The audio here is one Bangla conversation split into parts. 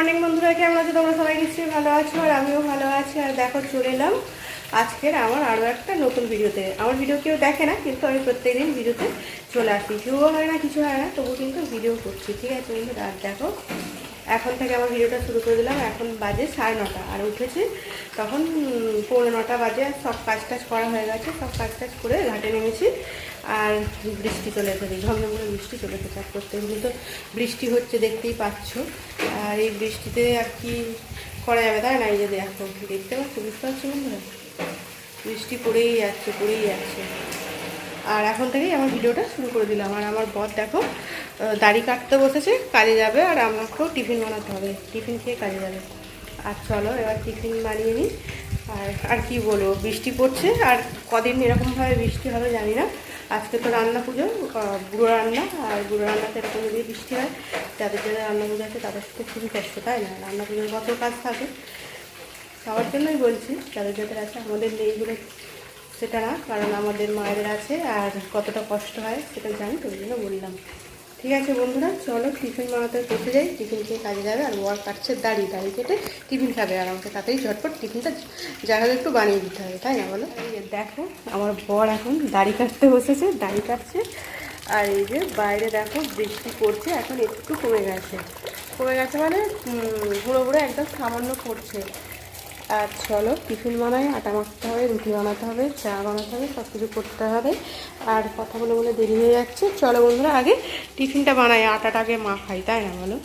মর্নিং বন্ধুরা, কেমন আছো তোমরা? সবাই নিশ্চয়ই ভালো আছো আর আমিও ভালো আছি। আর দেখো চলে এলাম আজকের আমার আরও একটা নতুন ভিডিওতে। আমার ভিডিও কেউ দেখে না, কিন্তু আমি প্রত্যেকদিন ভিডিওতে চলে আসি। ভিউও হয় না, কিছু হয় না, তবু কিন্তু ভিডিও করছি, ঠিক আছে বন্ধুরা? আর দেখো এখন থেকে আমার ভিডিওটা শুরু করে দিলাম। এখন বাজে 9:30 আর উঠেছে তখন 9:45 বাজে। সব কাজ টাজ করা হয়ে গেছে, সব কাজ টাজ করে ঘাটে নেমেছি। আর বৃষ্টি চলে এসেছে, ঝমঝমে বৃষ্টি চলে এসেছে। আর প্রত্যেকদিন তো বৃষ্টি হচ্ছে, দেখতেই পাচ্ছ। আর এই বৃষ্টিতে আর কি করা যাবে, তাই না? এই যে দেখো, দেখতে পাচ্ছ, বুঝতে পারছো বন্ধুরা, বৃষ্টি পড়েই যাচ্ছে পড়েই যাচ্ছে। আর এখন থেকেই আমার ভিডিওটা শুরু করে দিলাম। আর আমার বর দেখো দাড়ি কাটতে বসেছে, কাজে যাবে। আর আমাকেও টিফিন বানাতে হবে, টিফিন খেয়ে কাজে যাবে। আর চলো এবার টিফিন বানিয়ে নিই। আর কি বলবো, বৃষ্টি পড়ছে। আর কদিন এরকমভাবে বৃষ্টি হবে জানি না। আজকে তো রান্না পুজো, বুড়ো রান্না। আর বুড়ো রান্নাতে এরকম যদি বৃষ্টি হয়, যাদের যাদের রান্না পুজো আছে তাদের সাথে খুবই কষ্ট, তাই না? রান্না পুজোর কত কাজ থাকে, সবার জন্যই বলছি, যাদের যাদের আছে। আমাদের নেই বলে সেটা না, কারণ আমাদের মায়েদের আছে, আর কতটা কষ্ট হয় সেটা জানি, তো ওই জন্য বললাম। ঠিক আছে বন্ধুরা, চলো টিফিন বানাতে করতে যাই। টিফিন খেয়ে কাজে যাবে। আর বর কাটছে দাড়ি কেটে টিফিন খাবে। আর আমাকে তাতেই ঝটপট টিফিনটা যা হোক একটু বানিয়ে দিতে হবে, তাই না বলো? দেখো আমার বর এখন দাড়ি কাটতে বসেছে, দাড়ি কাটছে। আর এই যে বাইরে দেখো বৃষ্টি পড়ছে, এখন একটু কমে গেছে মানে ঘুরো ঘুরে একদম সামান্য পড়ছে। আর চলো টিফিন বানাই, আটা মাখতে হবে, রুটি বানাতে হবে, চা বানাতে হবে, সব কিছু করতে হবে। আর কথা বলে বলে দেরি হয়ে যাচ্ছে। চলো বন্ধুরা আগে টিফিনটা বানাই, আটাটাকে মাখাই, তাই না বলো?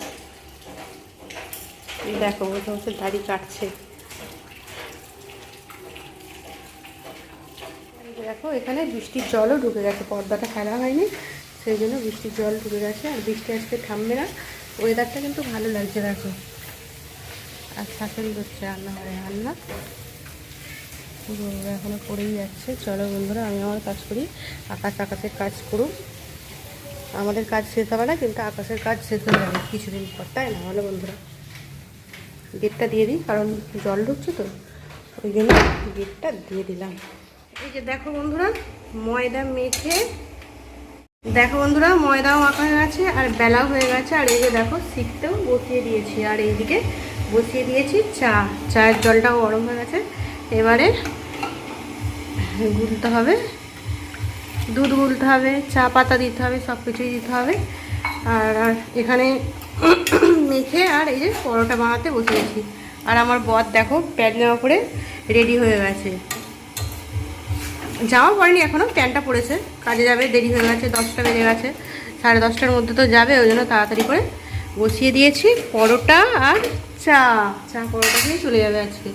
দেখো বসে বসে দাড়ি কাটছে। দেখো এখানে বৃষ্টির জলও ঢুকে গেছে, পর্দাটা ফেলা হয়নি, সেই জন্য বৃষ্টির জল ঢুকে গেছে। আর বৃষ্টি আজকে থামবে না। ওয়েদারটা কিন্তু ভালো লাগছে দেখো। আর শাশুড়ি করছে রান্নাঘরে রান্না, এখনো করেই যাচ্ছে। চলো বন্ধুরা আমি আমার কাজ করি, আকাশের কাজ করুক। আমাদের কাজ শেষ হবে না, কিন্তু আকাশের কাজ শেষ হয়ে যাবে কিছুদিন পর, তাই না বলো বন্ধুরা? গেটটা দিয়ে দিই, কারণ জল ঢুকছে তো, ওই জন্য গেটটা দিয়ে দিলাম। এই যে দেখো বন্ধুরা ময়দা মেখে, দেখো বন্ধুরা ময়দাও মাখা হয়ে গেছে আর বেলাও হয়ে গেছে। আর এই যে দেখো শিখতেও বসিয়ে দিয়েছি। আর এইদিকে বসিয়ে দিয়েছি চায়ের জলটাও গরম হয়ে গেছে। এবারে গুলতে হবে, দুধ গুলতে হবে, চা পাতা দিতে হবে, সব কিছুই দিতে হবে। আর এখানে মেখে আর এই যে পরোটা বানাতে বসিয়েছি। আর আমার বর দেখো প্যান্ট জামা পরে রেডি হয়ে গেছে। জামা পরেনি এখনও, প্যান্টটা পরেছে, কাজে যাবে, দেরি হয়ে গেছে, 10টা বেজে গেছে, 10:30টার মধ্যে তো যাবে, ওই জন্য তাড়াতাড়ি করে বসিয়ে দিয়েছি পরোটা আর চা পরোটা দিয়ে চলে যাবে আজকে।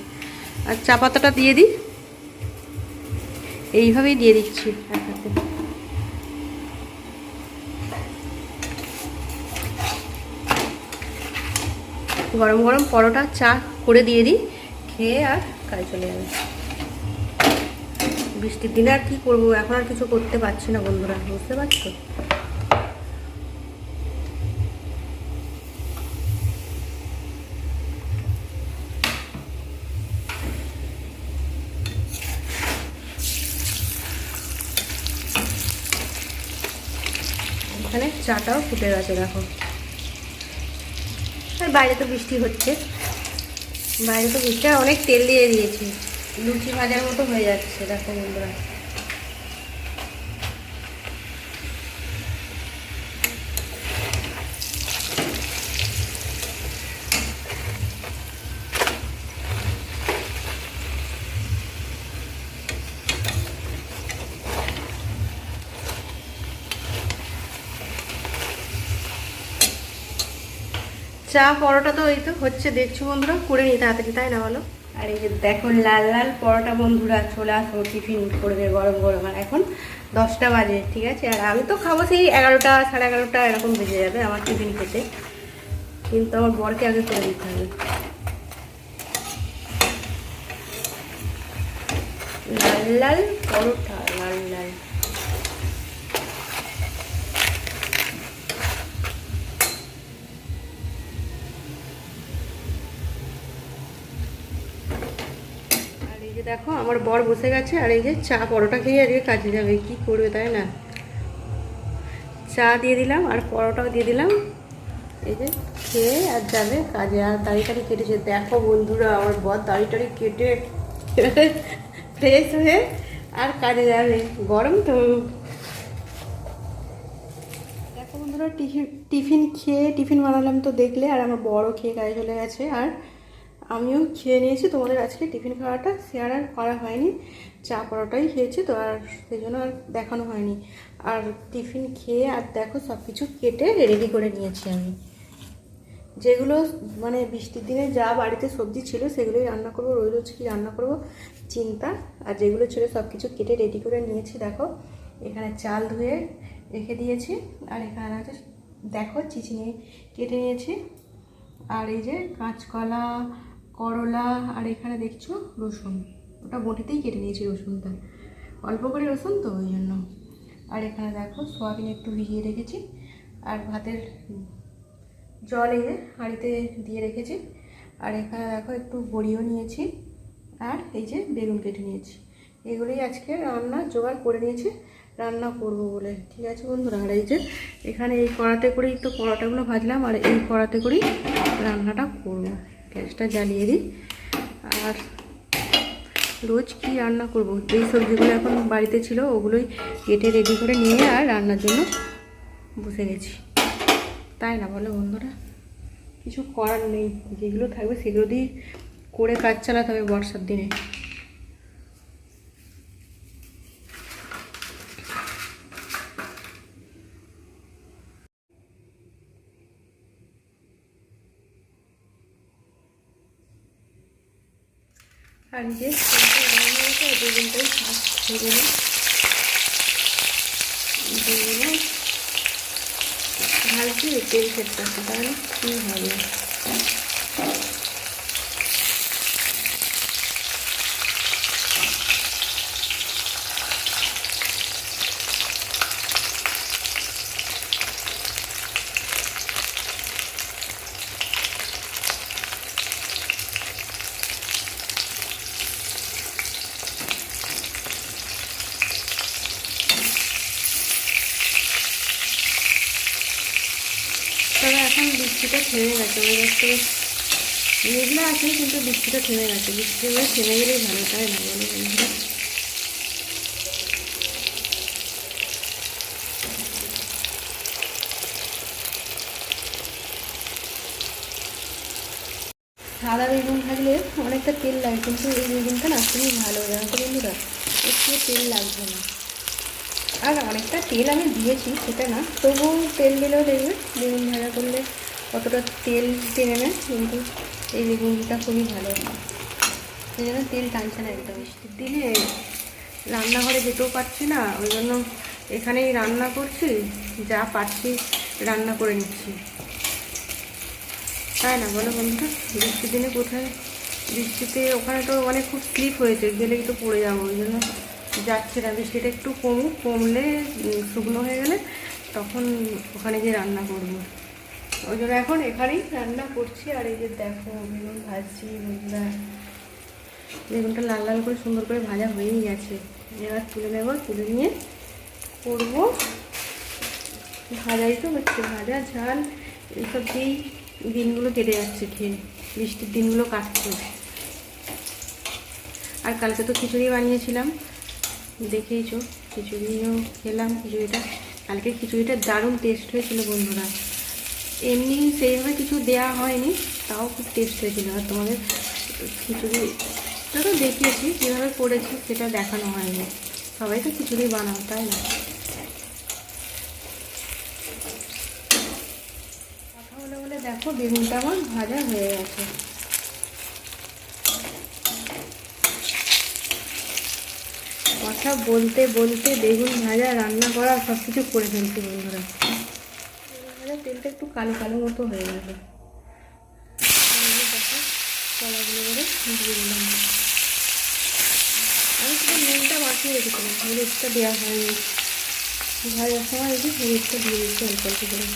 আর চা পাতাটা দিয়ে দিই, এইভাবেই দিয়ে দিচ্ছি একসাথে। গরম গরম পরোটা চা করে দিয়ে দিই, খেয়ে আর কাজে চলে যাবে। বৃষ্টির দিনে আর কি করবো, এখন আর কিছু করতে পারছি না বন্ধুরা, বুঝতে পারছো? এখানে চাটাও ফুটে গেছে দেখো। আর বাইরে তো বৃষ্টি হচ্ছে, বাইরে তো বৃষ্টি, অনেক তেল দিয়ে দিয়েছি, লুচি ভাজার মতো হয়ে যাচ্ছে দেখো বন্ধুরা। চা পরোটা তো এই তো হচ্ছে, দেখছো বন্ধুরা, করে নিই তাড়াতাড়ি, তাই না বলো? আর এই যে দেখো লাল লাল পরোটা বন্ধুরা, চলে আসো টিফিন করবে গরম গরম। আর এখন 10টা বাজে, ঠিক আছে? আর আমি তো খাবো সেই 11টা 11:30 এরকম বেজে যাবে আমার টিফিন খেতে, কিন্তু আমার বরকে আগে করে দিতে হবে। লাল লাল পরোটা, লাল লাল। দেখো আমার বর বসে গেছে। আর এই যে চা পরোটা খেয়ে আজকে কাজে যাবে, কি করবে তাই না? চা দিয়ে দিলাম আর পরোটাও দিয়ে দিলাম। এই যে খেয়ে আর যাবে কাজে। আর দাড়ি টাড়ি কেটেছে, দেখো বন্ধুরা আমার বর দাড়ি টাড়ি কেটে ফ্রেশ হয়ে আর কাজে যাবে, গরম তো। দেখো বন্ধুরা টিফিন খেয়ে, টিফিন বানালাম তো দেখলে, আর আমার বড় খেয়ে কাজে চলে গেছে, আর আমিও খেয়ে নিয়েছি। তোমাদের আজকে টিফিন খাওয়াটা শেয়ার আর করা হয়নি, চা পরোটাই খেয়েছি তো, আর সেই জন্য আর দেখানো হয়নি। আর টিফিন খেয়ে আর দেখো সব কিছু কেটে রেডি করে নিয়েছি আমি। যেগুলো মানে বৃষ্টির দিনে যা বাড়িতে সবজি ছিল সেগুলোই রান্না করবো, রোজ রোজ কী রান্না করবো চিন্তা। আর যেগুলো ছিল সব কিছু কেটে রেডি করে নিয়েছি। দেখো এখানে চাল ধুয়ে রেখে দিয়েছি, আর এখানে আছে দেখো চিচিঙে কেটে নিয়েছি, আর এই যে কাঁচকলা, করলা, আর এখানে দেখছো রসুন, ওটা বটিতেই কেটে নিয়েছি রসুনটা, অল্প করে রসুন তো ওই জন্য। আর এখানে দেখো সোয়াবিন একটু ভিজিয়ে রেখেছি, আর ভাতের জল এই যে হাঁড়িতে দিয়ে রেখেছি। আর এখানে দেখো একটু বড়িও নিয়েছি, আর এই যে বেগুন কেটে নিয়েছি। এগুলোই আজকে রান্না জোগাড় করে নিয়েছি, রান্না করব বলে। ঠিক আছে বন্ধুরা, আর এই যে এখানে এই কড়াতে করেই তো পরোটাগুলো ভাজলাম, আর এই কড়াতে করেই রান্নাটা করব। গ্যাসটা জ্বালিয়ে দিই। আর রোজ কি রান্না করব, যেই সবজিগুলো এখন বাড়িতে ছিল ওগুলোই কেটে রেডি করে নিয়ে আর রান্নার জন্য বসে গেছি, তাই না বলো বন্ধুরা? কিছু করার নেই, যেগুলো থাকবে সেগুলো দিয়ে করে কাজ চালাতে হবে বর্ষার দিনে। আর যে বেগুনটাই ফার্স্ট ভেজে নিই, বেগুনে ভালকি তেল সেট করতে, তাহলে কী হবে। তবে এখন বৃষ্টিটা থেমে গেছে, ওই দেখতে মেঘলা আছে কিন্তু বৃষ্টিটা থেমে গেছে। বৃষ্টি হয়ে থেমে গেলেই ভালো, তাই না বলো বন্ধুরা? সাদা বেগুন থাকলে অনেকটা তেল লাগে, কিন্তু এই বেগুনটা না খুবই ভালো, জানো তো বন্ধুরা, একটু তেল লাগবে না। আর অনেকটা তেল আমি দিয়েছি সেটা না, তবুও তেল দিলেও দেখবে বেগুন ভাজা করলে অতটা তেল টেনে নেয়, কিন্তু এই বেগুনটা খুবই ভালো, সেই জন্য তেল টানছে না একদম। বৃষ্টির দিনে রান্নাঘরে যেতেও পারছি না, ওই জন্য এখানেই রান্না করছি, যা পারছি রান্না করে নিচ্ছি, তাই না বলো বন্ধুরা? বৃষ্টির দিনে কোথায়, বৃষ্টিতে ওখানে তো মানে খুব স্লিপ হয়েছে, গেলেই তো পড়ে যাবো, ওই জন্য যাচ্ছে না। বৃষ্টিটা একটু কমলে শুকনো হয়ে গেলে তখন ওখানে গিয়ে রান্না করবো, ওই জন্য এখন এখানেই রান্না করছি। আর এই যে দেখো বেগুন ভাজছি বন্ধুরা, বেগুনটা লাল লাল করে সুন্দর করে ভাজা হয়েই গেছে, এবার তুলে নেব, তুলে নিয়ে করবো। ভাজাই তো হচ্ছে, ভাজা ঝাল এইসব দিয়েই দিনগুলো কেটে যাচ্ছে খেয়ে, বৃষ্টির দিনগুলো কাটছে। আর কালকে তো খিচুড়ি বানিয়েছিলাম, দেখেইছো, খিচুড়িও খেলাম। খিচুড়িটা কালকে খিচুড়িটা দারুণ টেস্ট হয়েছিল বন্ধুরা, এমনি সেইভাবে কিছু দেওয়া হয়নি, তাও খুব টেস্ট হয়েছিল। আর তোমাদের খিচুড়িটা তো দেখিয়েছি, কীভাবে করেছি সেটা দেখানো হয়নি, সবাই তো খিচুড়ি বানাও, তাই না? কথা বলে বলে দেখো বেগুনটা আমার ভাজা হয়ে গেছে। কথা বলতে বলতে বেগুন ভাজা, রান্না করা সব কিছু করে ফেলছি বন্ধুরা। বেগুন ভাজা তেলটা একটু কালো কালো মতো হয়ে গেল, দেখো কলাগুলো করে দিয়ে দিলাম। আমি শুধু নুনটা মাখিয়ে রেখেছিলাম, হলুদটা দেওয়া হয়নি, ভাজার সময় এই যে হলুদটা দিয়ে দিচ্ছি অল্প অল্প করে।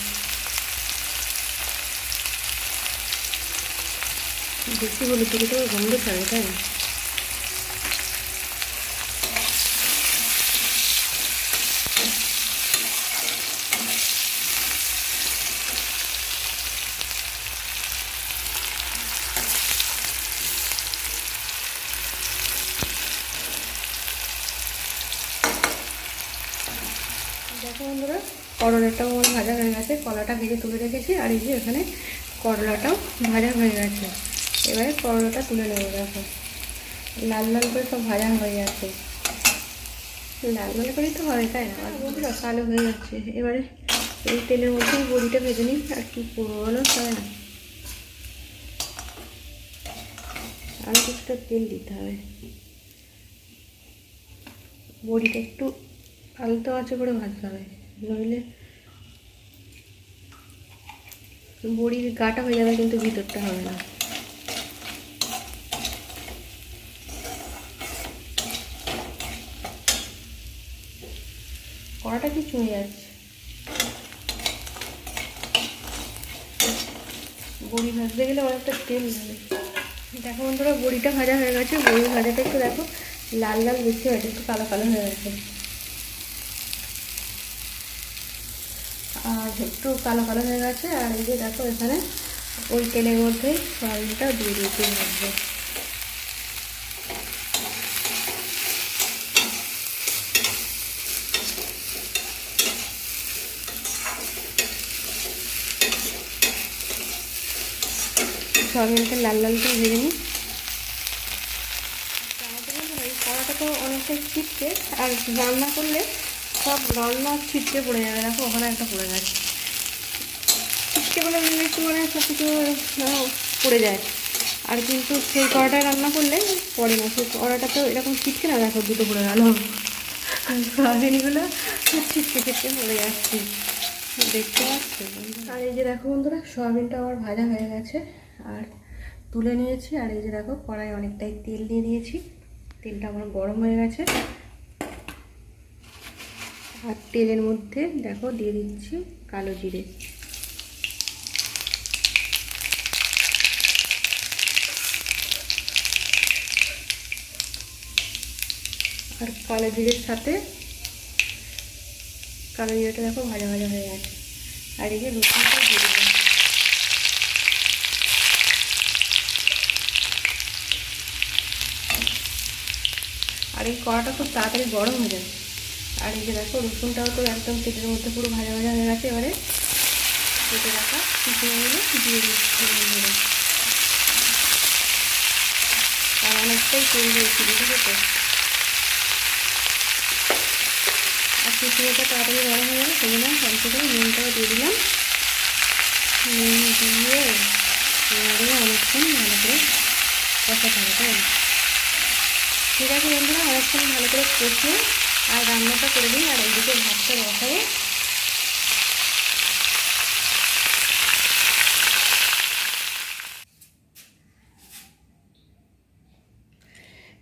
বেশি হলুদ দিলে তো গন্ধ ছাড়ে, তাই না? দেখো বন্ধুরা, করলাটাও আমার ভাজা হয়ে গেছে, কলাটা ভেজে তুলে রেখেছি। আর এই যে এখানে করলাটাও ভাজা হয়ে গেছে। এবারে করলাটা তুলে নেবো। দেখো লাল লাল করে সব ভাজা হয়ে গেছে। লাল লাল করেই তো হয়, তাই না? বন্ধুরা কালো হয়ে যাচ্ছে। এবারে এই তেলের মধ্যে বড়িটা ভেজে নিই। আর কি করবো বলো, তাই না? আরও কিছুটা তেল দিতে হবে। বড়িটা একটু আলতো আঁচে করে ভাজতে হবে, নইলে বড়ির গাটা হয়ে যাবে, কিন্তু ভিতরটা হবে না। কড়াটা কি চুঁয়ে যাচ্ছে। বড়ি ভাজতে গেলে অনেকটা তেল লাগে। দেখো বন্ধুরা, বড়িটা ভাজা হয়ে গেছে। বড়ি ভাজাটা একটু দেখো লাল লাল বেশি হয়েছে, একটু কালো কালো হয়ে গেছে। আর একটু কালো কালো হয়ে গেছে। আর এই যে দেখো এখানে ওই তেলের মধ্যে সয়াবিনটাও দিয়ে দিয়েছি ভাজবে। সয়াবিনটা লাল লাল করে ভেজে নিই। এই কড়াটা তো অনেকটাই ছিটকে, আর রান্না করলে সব রান্না ছিটকে পড়ে যাবে। দেখো ওখানে একটা পড়ে গেছে। ছিটকে বলে একটু মানে সব কিছু পড়ে যায়। আর কিন্তু সেই কড়াটায় রান্না করলে পড়ে না। সেই কড়াটা তো এরকম ছিটকে না, দেখো দুটো পড়ে গেল। সয়াবিনগুলো ছিটকে ছিটকে পড়ে যাচ্ছে, দেখতে পাচ্ছি। আর এই যে দেখো বন্ধুরা, সয়াবিনটা আমার ভাজা হয়ে গেছে আর তুলে নিয়েছি। আর এই যে দেখো কড়াই অনেকটাই তেল দিয়ে দিয়েছি। তেলটা আমার গরম হয়ে গেছে। আর তেলের মধ্যে দেখো দিয়ে দিচ্ছি কালো জিরে। আর কালো জিরের সাথে কালো জিরেটা দেখো ভাজা ভাজা হয়ে গেছে। আর এই যে রসুনটা দিয়ে দেবো। আর এই কড়াটা খুব তাড়াতাড়ি গরম হয়ে যাবে। আর এই যে দেখো রসুনটাও তো একদম তেলের মধ্যে পুরো ভাজা ভাজা হয়ে গেছে। এবারে কেটে রাখা চিকেনগুলো দিয়ে দিচ্ছি বন্ধুরা। আর অনেকটাই তেল দিয়েছি, বুঝতে তো। আর চিকেনটা তাড়াতাড়ি গরম হয়ে গেলে সেই জন্য অল্প করে নুনটাও দিয়ে দিলাম। নুন দিয়ে এবারে অনেকক্ষণ ভালো করে কষাতে হবে, তাই না? ঠিক আছে বন্ধুরা, অনেকক্ষণ ভালো করে কষিয়ে আর রান্নাটা করে দিই। আর এইদিকে ভাতটা বসাবো।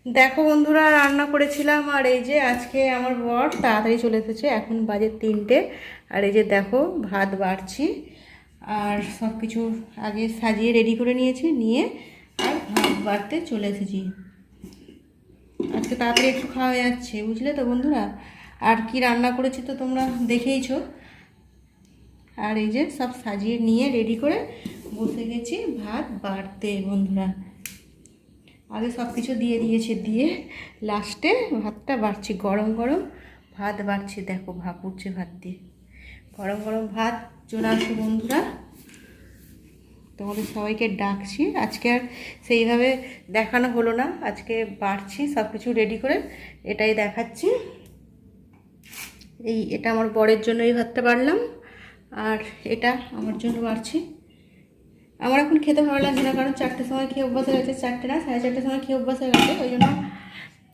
দেখো বন্ধুরা, রান্না করেছিলাম। আর এই যে আজকে আমার বর তাড়াতাড়ি চলে এসেছে, এখন বাজে 3টে। আর এই যে দেখো ভাত বাড়ছি। আর সব কিছু আগে সাজিয়ে রেডি করে নিয়েছি, নিয়ে আর ভাত বাড়তে চলে এসেছি। আজকে তাড়াতাড়ি একটু খাওয়া যাচ্ছে, বুঝলে তো বন্ধুরা। আর কি রান্না করেছি তো তোমরা দেখেইছো। আর এই যে সব সাজিয়ে নিয়ে রেডি করে বসে গেছি ভাত বাড়তে বন্ধুরা। আগে সব কিছু দিয়ে দিয়েছে, দিয়ে লাস্টে ভাতটা বাড়ছি। গরম গরম ভাত বাড়ছি, দেখো ভাপ উঠছে ভাত দিয়ে। গরম গরম ভাত চলে আসো বন্ধুরা, তোমাদের সবাইকে ডাকছি। আজকে আর সেইভাবে দেখানো হলো না, আজকে বাড়ছি সব কিছু রেডি করে, এটাই দেখাচ্ছি। এটা আমার বরের জন্য এই ভাতটা বাড়লাম, আর এটা আমার জন্য বাড়ছি। আমার এখন খেতে ভালো লাগছে না, কারণ 4টের সময় খেয়ে অভ্যাস হয়ে গেছে। 4টে না, 4:30টার সময় খেয়ে অভ্যাস হয়ে গেছে, ওই জন্য।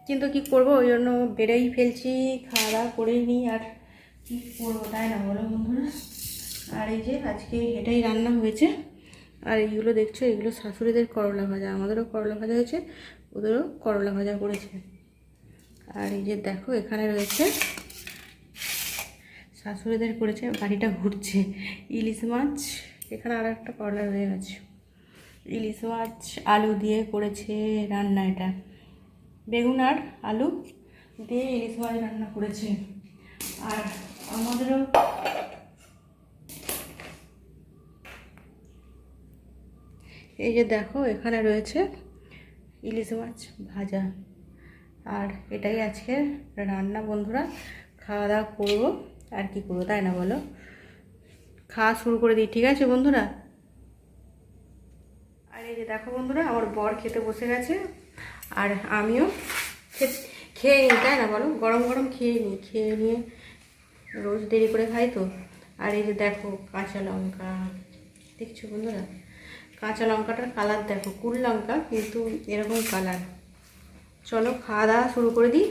কিন্তু কী করবো, ওই জন্য বেড়েই ফেলছি, খাওয়া দাওয়া করেই নিই। আর কী করবো, তাই না বলো বন্ধুরা। আর এই যে আজকে এটাই রান্না হয়েছে। আর এইগুলো দেখছো, এগুলো শাশুড়িদের করলা ভাজা। আমাদেরও করলা ভাজা হয়েছে, ওদেরও করলা ভাজা করেছে। আর এই যে দেখো এখানে রয়েছে শাশুড়িদের করেছে, বাড়িটা ঘুরছে ইলিশ মাছ। এখানে আর একটা করলা রয়ে গেছে। ইলিশ মাছ আলু দিয়ে করেছে রান্না। এটা বেগুন আর আলু দিয়ে ইলিশ মাছ রান্না করেছে। আর আমাদেরও এই যে দেখো এখানে রয়েছে ইলিশ মাছ ভাজা। আর এটাই আজকে রান্না বন্ধুরা, খাওয়া দাওয়া করবো। আর কি করবো, তাই না বলো? খাওয়া শুরু করে দিই, ঠিক আছে বন্ধুরা? আর এই যে দেখো বন্ধুরা, আমার বর খেতে বসে গেছে, আর আমিও খেয়ে নিই, তাই না বলো? গরম গরম খেয়ে নিয়ে রোজ দেরি করে খাই তো। আর এই যে দেখো কাঁচা লঙ্কা, দেখছো বন্ধুরা? কাঁচা লঙ্কাটার কালার দেখো, কুল লঙ্কা কিন্তু এরকম কালার। চলো খাওয়া দাওয়া শুরু করে দিই,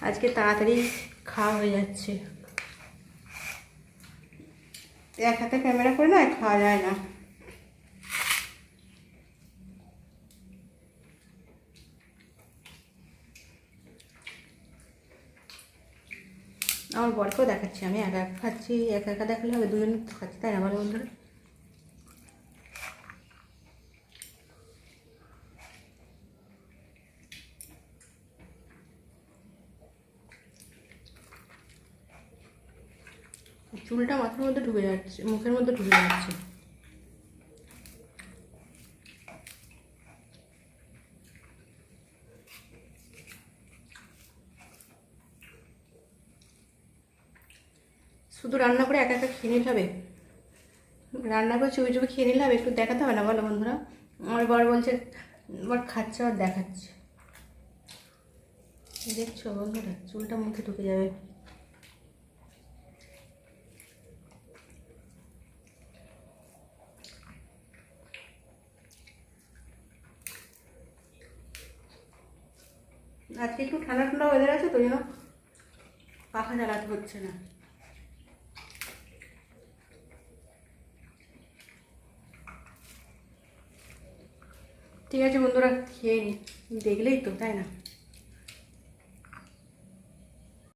আজকে তাড়াতাড়ি খাওয়া হয়ে যাচ্ছে। এক হাতে ক্যামেরা করে না খাওয়া যায় না। আমার বরকেও দেখাচ্ছি, আমি একা একা খাচ্ছি, একা একা দেখালে হবে, দুজন খাচ্ছি, তাই না বলো বন্ধুরা? চুলটা মাথার মধ্যে ঢুকে যাচ্ছে, মুখের মধ্যে ঢুকে যাচ্ছে। শুধু রান্না করে একা একা খেয়ে নিতে হবে? রান্না করে চুপি চুপি খেয়ে নিলে হবে, একটু দেখাতে হবে না বলো বন্ধুরা? আমার বর বলছে আমার খাচ্ছে আর দেখাচ্ছে, দেখছো বন্ধুরা? চুলটা মুখে ঢুকে যাবে। আজকে একটু ঠান্ডা ঠান্ডা ওয়েদার আছে তো, জন্য পাখা চালাতে হচ্ছে না। ঠিক আছে বন্ধুরা, খেয়ে নি, দেখলেই তো, তাই না?